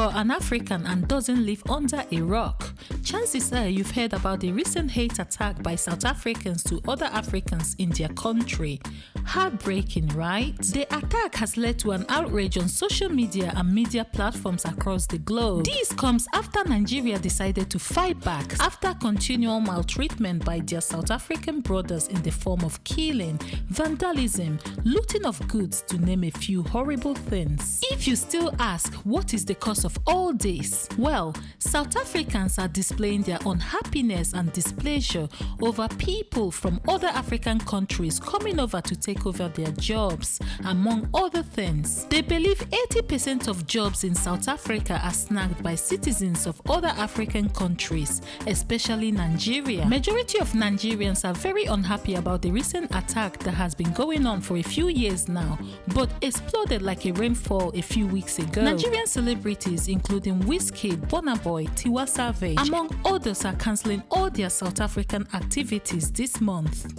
You're an African and doesn't live under a rock. Chances are you've heard about the recent hate attack by South Africans to other Africans in their country. Heartbreaking, right? The attack has led to an outrage on social media and media platforms across the globe. This comes after Nigeria decided to fight back after continual maltreatment by their South African brothers in the form of killing, vandalism, looting of goods, to name a few horrible things. If you still ask what is the cause of all this, well, South Africans are displaying their unhappiness and displeasure over people from other African countries coming over to take over their jobs, among other things. They believe 80% of jobs in South Africa are snagged by citizens of other African countries, especially Nigeria. Majority of Nigerians are very unhappy about the recent attack that has been going on for a few years now, but exploded like a rainfall a few weeks ago. Nigerian celebrities including Wizkid, Burna Boy, Tiwa Savage, among others, are cancelling all their South African activities this month.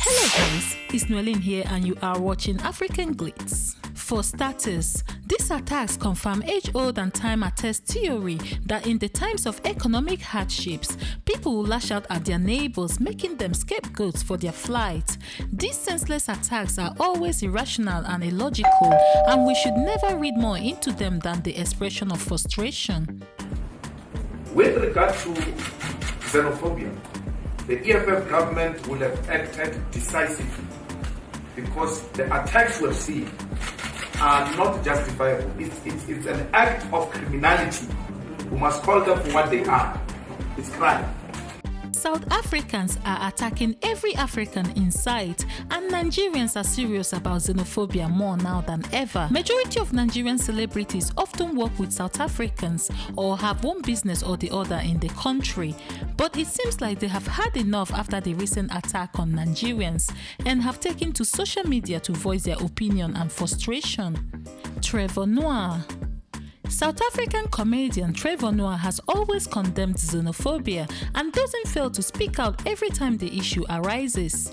Hello guys, it's Noellin here and you are watching African Glitz. For starters, these attacks confirm age-old and time-attested theory that in the times of economic hardships, people will lash out at their neighbors, making them scapegoats for their flight. These senseless attacks are always irrational and illogical, and we should never read more into them than the expression of frustration. With regard to xenophobia, the EFF government will have acted decisively because the attacks we've seen are not justifiable. It's an act of criminality. We must call them for what they are. It's crime. South Africans are attacking every African in sight, and Nigerians are serious about xenophobia more now than ever. Majority of Nigerian celebrities often work with South Africans or have one business or the other in the country, but it seems like they have had enough after the recent attack on Nigerians and have taken to social media to voice their opinion and frustration. Trevor Noah. South African comedian Trevor Noah has always condemned xenophobia and doesn't fail to speak out every time the issue arises.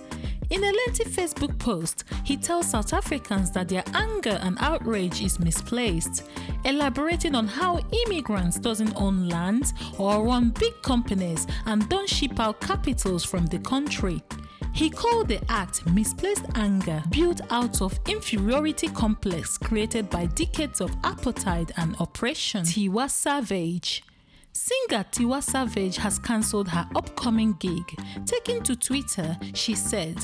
In a lengthy Facebook post, he tells South Africans that their anger and outrage is misplaced, elaborating on how immigrants doesn't own land or run big companies and don't ship out capitals from the country. He called the act misplaced anger built out of inferiority complex created by decades of apartheid and oppression. Tiwa Savage. Singer Tiwa Savage has cancelled her upcoming gig. Taking to Twitter, she said,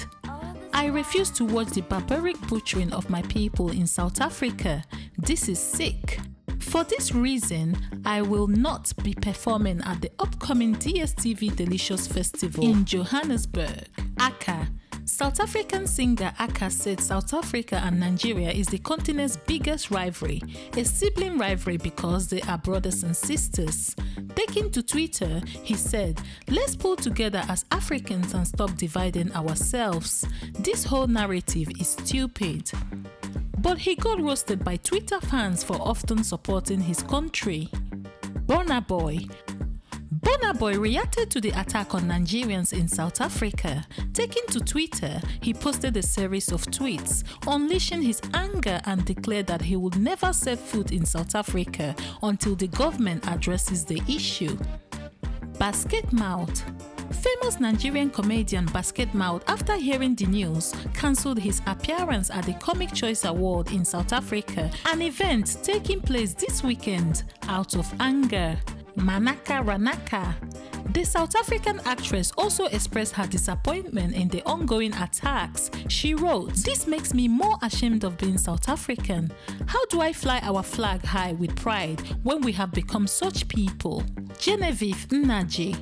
"I refuse to watch the barbaric butchering of my people in South Africa. This is sick. For this reason, I will not be performing at the upcoming DSTV Delicious Festival in Johannesburg." Aka. South African singer Aka said South Africa and Nigeria is the continent's biggest rivalry, a sibling rivalry because they are brothers and sisters. Taking to Twitter, he said, "Let's pull together as Africans and stop dividing ourselves. This whole narrative is stupid." But he got roasted by Twitter fans for often supporting his country. Burna Boy. Burna Boy reacted to the attack on Nigerians in South Africa. Taking to Twitter, he posted a series of tweets, unleashing his anger and declared that he would never set foot in South Africa until the government addresses the issue. Basket Mouth. Famous Nigerian comedian Basket Mouth, after hearing the news, cancelled his appearance at the Comic Choice Award in South Africa, an event taking place this weekend out of anger. Manaka Ranaka. The South African actress also expressed her disappointment in the ongoing attacks. She wrote, "This makes me more ashamed of being South African. How do I fly our flag high with pride when we have become such people?" Genevieve Nnaji.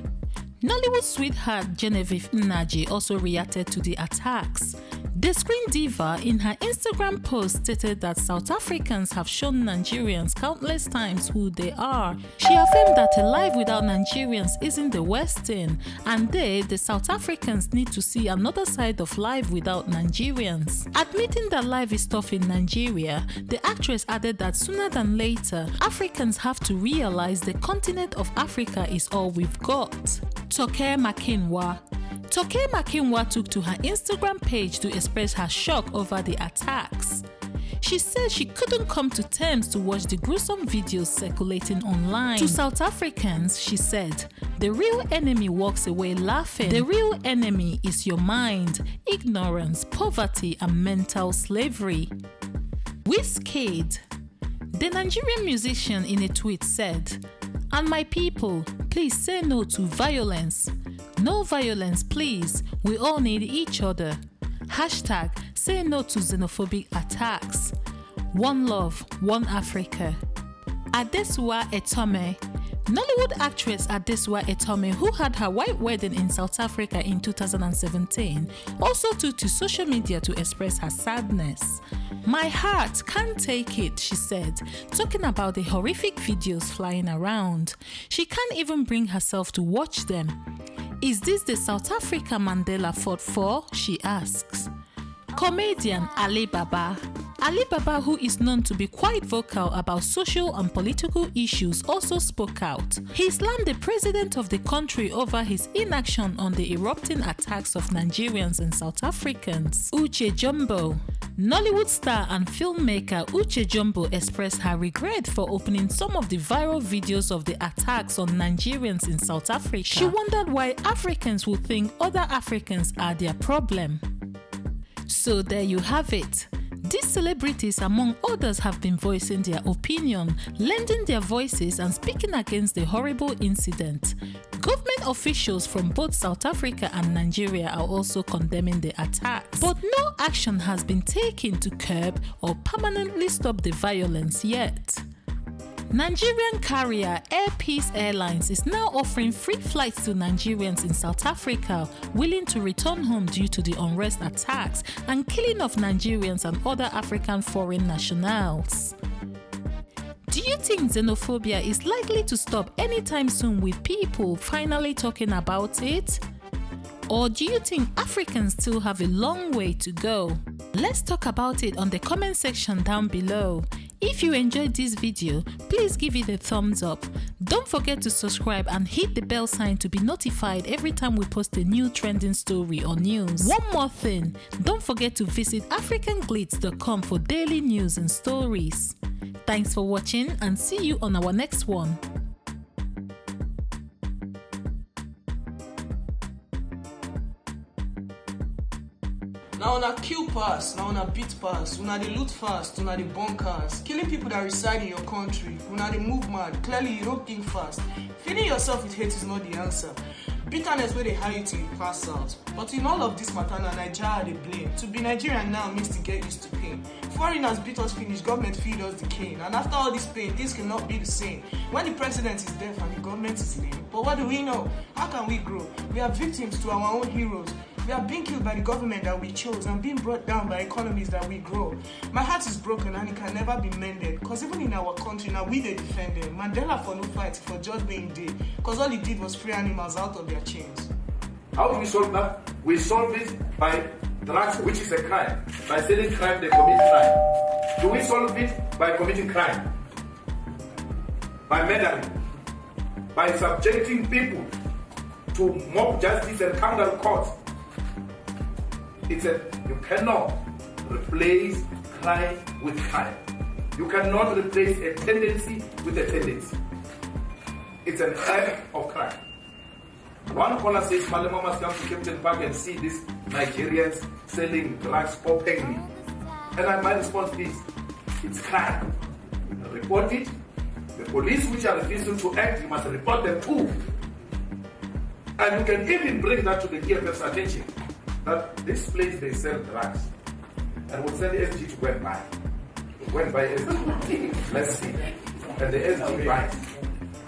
Nollywood sweetheart Genevieve Nnaji also reacted to the attacks. The screen diva in her Instagram post stated that South Africans have shown Nigerians countless times who they are. She affirmed that a life without Nigerians isn't the worst thing, and they, the South Africans, need to see another side of life without Nigerians. Admitting that life is tough in Nigeria, the actress added that sooner than later, Africans have to realize the continent of Africa is all we've got. Toke Makinwa. Toke Makinwa took to her Instagram page to express her shock over the attacks. She said she couldn't come to terms to watch the gruesome videos circulating online. To South Africans, she said, "The real enemy walks away laughing. The real enemy is your mind, ignorance, poverty, and mental slavery." Wizkid, the Nigerian musician, in a tweet said, "And my people, please say no to violence. No violence, please. We all need each other. Hashtag say no to xenophobic attacks. One love, one Africa." Adesua Etome, Nollywood actress Adesua Etome, who had her white wedding in South Africa in 2017, also took to social media to express her sadness. "My heart can't take it," she said, talking about the horrific videos flying around. She can't even bring herself to watch them. "Is this the South Africa Mandela fought for?" she asks. Comedian Ali Baba, who is known to be quite vocal about social and political issues, also spoke out. He slammed the president of the country over his inaction on the erupting attacks of Nigerians and South Africans. Uche Jumbo, Nollywood star and filmmaker Uche Jumbo expressed her regret for opening some of the viral videos of the attacks on Nigerians in South Africa. She wondered why Africans would think other Africans are their problem. So there you have it. These celebrities, among others, have been voicing their opinion, lending their voices and speaking against the horrible incident. Government officials from both South Africa and Nigeria are also condemning the attacks, but no action has been taken to curb or permanently stop the violence yet. Nigerian carrier Air Peace Airlines is now offering free flights to Nigerians in South Africa willing to return home due to the unrest attacks and killing of Nigerians and other African foreign nationals. Do you think xenophobia is likely to stop anytime soon with people finally talking about it? Or do you think Africans still have a long way to go? Let's talk about it on the comment section down below. If you enjoyed this video, please give it a thumbs up. Don't forget to subscribe and hit the bell sign to be notified every time we post a new trending story or news. One more thing, don't forget to visit africanglitz.com for daily news and stories. Thanks for watching and see you on our next one. Now una kill pass, now una beat pass, una dey loot fast, una dey burn cars, killing people that reside in your country, una dey move mad, clearly you don't think fast. Feeding yourself with hate is not the answer. Bitterness where they hide you till you pass out. But in all of this matter, na Nigeria they blame. To be Nigerian now means to get used to pain. Foreigners beat us finish, government feed us the cane. And after all this pain, things cannot be the same. When the president is deaf and the government is lame. But what do we know? How can we grow? We are victims to our own heroes. We are being killed by the government that we chose and being brought down by economies that we grow. My heart is broken and it can never be mended. Cause even in our country now we they defend them. Mandela for no fight, for just being dead. Cause all he did was free animals out of their chains. How do we solve that? We solve it by drugs, which is a crime. By selling crime, they commit crime. Do we solve it by committing crime? By murdering? By subjecting people to mob justice and criminal courts? You cannot replace crime with crime. You cannot replace a tendency with a tendency. It's an act of crime. One caller says, Malema must come to Captain Park and see these Nigerians selling drugs openly. And my response is, it's crime. Report it. The police which are refusing to act, you must report them too. And you can even bring that to the EFF's attention. That this place they sell drugs, and we'll send the SG to go and buy. Go and buy SG. Let's see. And the SG buys.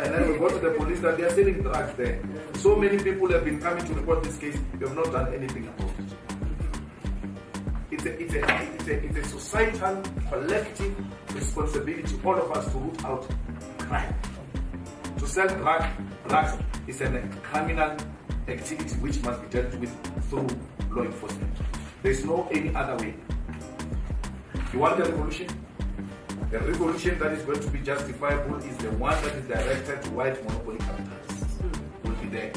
And then we go to the police that they are selling drugs there. So many people have been coming to report this case, they have not done anything about it. It's a societal, collective responsibility, all of us, to root out crime. To sell drugs is a criminal activity which must be dealt with through law enforcement. There is no any other way. You want a revolution? The revolution that is going to be justifiable is the one that is directed to white monopoly capitalists. Will be there.